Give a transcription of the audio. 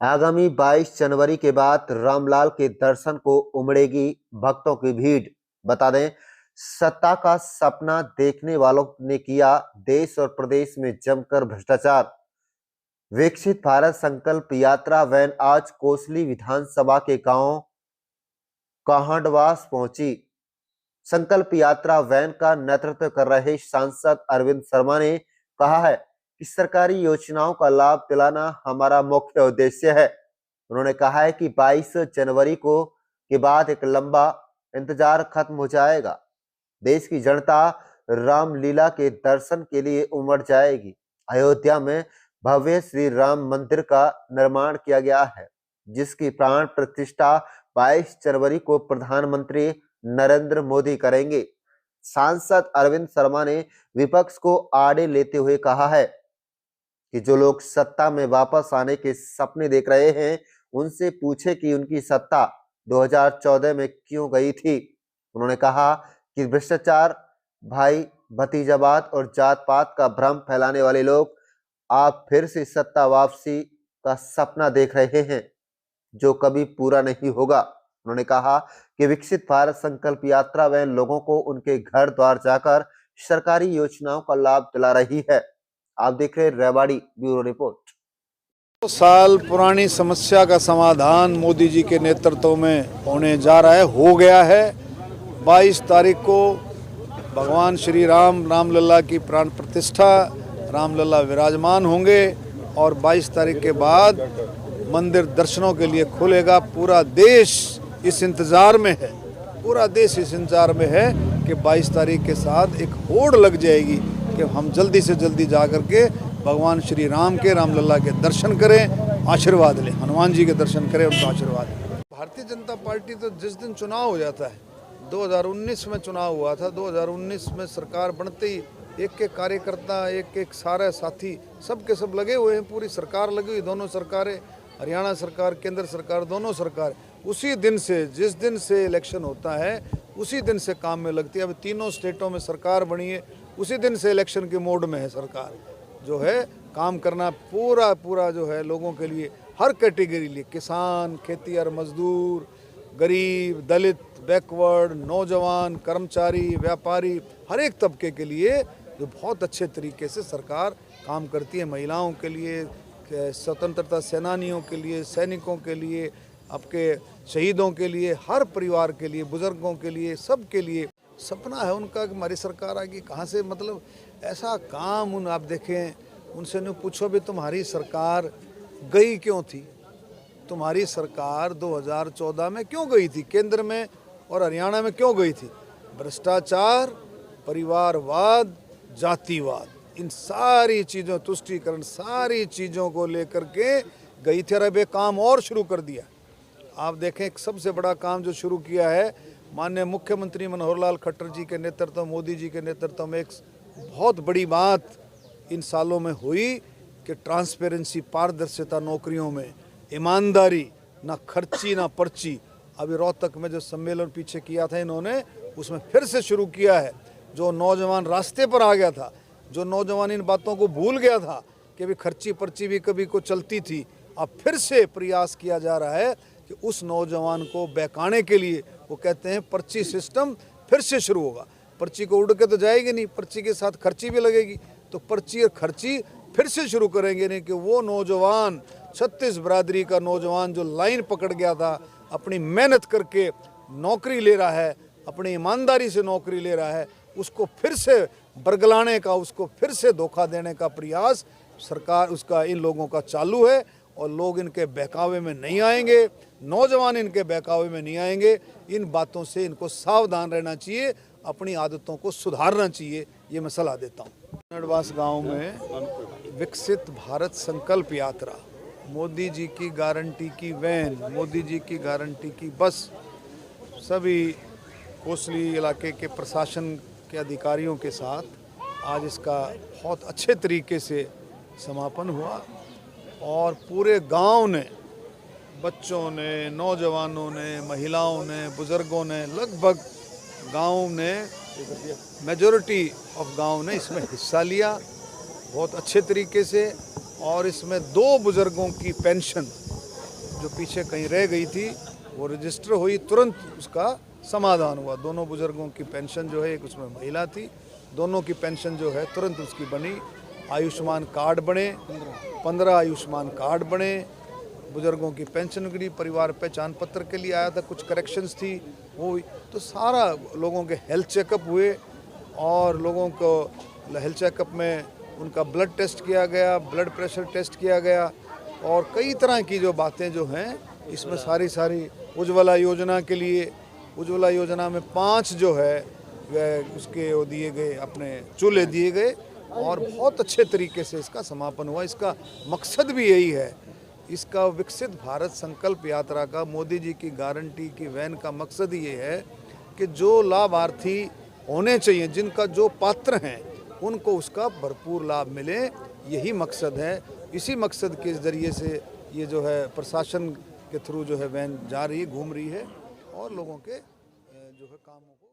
आगामी 22 जनवरी के बाद रामलाल के दर्शन को उमड़ेगी भक्तों की भीड़। बता दें, सत्ता का सपना देखने वालों ने किया देश और प्रदेश में जमकर भ्रष्टाचार। विकसित भारत संकल्प यात्रा वैन आज कोसली विधानसभा के गांव काहंडवास पहुंची। संकल्प यात्रा वैन का नेतृत्व कर रहे सांसद अरविंद शर्मा ने कहा है कि सरकारी योजनाओं का लाभ दिलाना हमारा मुख्य उद्देश्य है। उन्होंने कहा है कि 22 जनवरी को के बाद एक लंबा इंतजार खत्म हो जाएगा। देश की जनता रामलीला के दर्शन के लिए उमड़ जाएगी। अयोध्या में भव्य श्री राम मंदिर का निर्माण किया गया है, जिसकी प्राण प्रतिष्ठा 22 जनवरी को प्रधानमंत्री नरेंद्र मोदी करेंगे। सांसद अरविंद शर्मा ने विपक्ष को आड़े लेते हुए कहा है कि जो लोग सत्ता में वापस आने के सपने देख रहे हैं, उनसे पूछे कि उनकी सत्ता 2014 में क्यों गई थी। उन्होंने कहा कि भ्रष्टाचार, भाई भतीजावाद और जात पात का भ्रम फैलाने वाले लोग आप फिर से सत्ता वापसी का सपना देख रहे हैं, जो कभी पूरा नहीं होगा। उन्होंने कहा कि विकसित भारत संकल्प यात्रा वह लोगों को उनके घर द्वार जाकर सरकारी योजनाओं का लाभ दिला रही है। आप देख रहे हैं रेवाड़ी ब्यूरो रिपोर्ट। 2 साल पुरानी समस्या का समाधान मोदी जी के नेतृत्व में होने जा रहा है, हो गया है। 22 तारीख को भगवान श्री रामलला की प्राण प्रतिष्ठा, रामलला विराजमान होंगे और 22 तारीख के बाद मंदिर दर्शनों के लिए खुलेगा। पूरा देश इस इंतज़ार में है, पूरा देश इस इंतज़ार में है कि 22 तारीख के साथ एक होड़ लग जाएगी कि हम जल्दी से जल्दी जा कर के भगवान श्री राम के, रामलला के दर्शन करें, आशीर्वाद लें, हनुमान जी के दर्शन करें, उनका आशीर्वाद लें। भारतीय जनता पार्टी तो जिस दिन चुनाव हो जाता है, 2019 में चुनाव हुआ था, 2019 में सरकार बनते ही एक एक कार्यकर्ता, एक एक सारे साथी सब के सब लगे हुए हैं, पूरी सरकार लगी हुई, दोनों सरकारें, हरियाणा सरकार, केंद्र सरकार, दोनों सरकार उसी दिन से, जिस दिन से इलेक्शन होता है उसी दिन से काम में लगती है। अब तीनों स्टेटों में सरकार बनी है, उसी दिन से इलेक्शन के मोड में है सरकार, जो है काम करना पूरा जो है लोगों के लिए, हर कैटेगरी लिए, किसान, खेतीहर मजदूर, गरीब, दलित, बैकवर्ड, नौजवान, कर्मचारी, व्यापारी, हर एक तबके के लिए जो बहुत अच्छे तरीके से सरकार काम करती है। महिलाओं के लिए, स्वतंत्रता सेनानियों के लिए, सैनिकों के लिए, आपके शहीदों के लिए, हर परिवार के लिए, बुजुर्गों के लिए, सब के लिए सपना है उनका कि हमारी सरकार आएगी। कहाँ से, मतलब ऐसा काम आप देखें, उनसे नहीं पूछो भी तुम्हारी सरकार गई क्यों थी, तुम्हारी सरकार 2014 में क्यों गई थी, केंद्र में और हरियाणा में क्यों गई थी। भ्रष्टाचार, परिवारवाद, जातिवाद, इन सारी चीज़ों, तुष्टीकरण, सारी चीज़ों को लेकर के गई थी। अब एक काम और शुरू कर दिया। आप देखें, एक सबसे बड़ा काम जो शुरू किया है माननीय मुख्यमंत्री मनोहर लाल खट्टर जी के नेतृत्व, मोदी जी के नेतृत्व में, एक बहुत बड़ी बात इन सालों में हुई कि ट्रांसपेरेंसी, पारदर्शिता नौकरियों में, ईमानदारी, ना खर्ची ना पर्ची। अभी रोहतक में जो सम्मेलन पीछे किया था इन्होंने, उसमें फिर से शुरू किया है। जो नौजवान रास्ते पर आ गया था, जो नौजवान इन बातों को भूल गया था कि भी खर्ची पर्ची भी कभी को चलती थी, अब फिर से प्रयास किया जा रहा है कि उस नौजवान को बहकाने के लिए, वो कहते हैं पर्ची सिस्टम फिर से शुरू होगा। पर्ची को उड़ के तो जाएगी नहीं, पर्ची के साथ खर्ची भी लगेगी, तो पर्ची और खर्ची फिर से शुरू करेंगे। नहीं कि वो नौजवान, 36 बरादरी का नौजवान जो लाइन पकड़ गया था, अपनी मेहनत करके नौकरी ले रहा है, अपनी ईमानदारी से नौकरी ले रहा है, उसको फिर से बरगलाने का, उसको फिर से धोखा देने का प्रयास सरकार, उसका इन लोगों का चालू है। और लोग इनके बहकावे में नहीं आएंगे, नौजवान इनके बहकावे में नहीं आएंगे। इन बातों से इनको सावधान रहना चाहिए, अपनी आदतों को सुधारना चाहिए, ये मैं सलाह देता हूँ। काहंडवास गांव में विकसित भारत संकल्प यात्रा, मोदी जी की गारंटी की वैन, मोदी जी की गारंटी की बस, सभी कोसली इलाके के प्रशासन के अधिकारियों के साथ आज इसका बहुत अच्छे तरीके से समापन हुआ और पूरे गांव ने, बच्चों ने, नौजवानों ने, महिलाओं ने, बुज़ुर्गों ने, लगभग गांव ने, मेजॉरिटी ऑफ गांव ने इसमें हिस्सा लिया बहुत अच्छे तरीके से। और इसमें 2 बुज़ुर्गों की पेंशन जो पीछे कहीं रह गई थी वो रजिस्टर हुई, तुरंत उसका समाधान हुआ। दोनों बुजुर्गों की पेंशन जो है, एक उसमें महिला थी, दोनों की पेंशन जो है तुरंत उसकी बनी। आयुष्मान कार्ड बने, 15 आयुष्मान कार्ड बने, बुजुर्गों की पेंशन गिरी, परिवार पहचान पत्र के लिए आया था, कुछ करेक्शंस थी वो हुई। तो सारा लोगों के हेल्थ चेकअप हुए और लोगों को हेल्थ चेकअप में उनका ब्लड टेस्ट किया गया, ब्लड प्रेशर टेस्ट किया गया और कई तरह की जो बातें जो हैं इसमें सारी उज्ज्वला योजना के लिए, उज्ज्वला योजना में 5 जो है उसके वो दिए गए, अपने चूल्हे दिए गए और बहुत अच्छे तरीके से इसका समापन हुआ। इसका मकसद भी यही है, इसका विकसित भारत संकल्प यात्रा का, मोदी जी की गारंटी की वैन का मकसद ये है कि जो लाभार्थी होने चाहिए, जिनका जो पात्र हैं, उनको उसका भरपूर लाभ मिले, यही मकसद है। इसी मकसद के ज़रिए से ये जो है प्रशासन के थ्रू जो है वैन जा रही है, घूम रही है और लोगों के जो है कामों को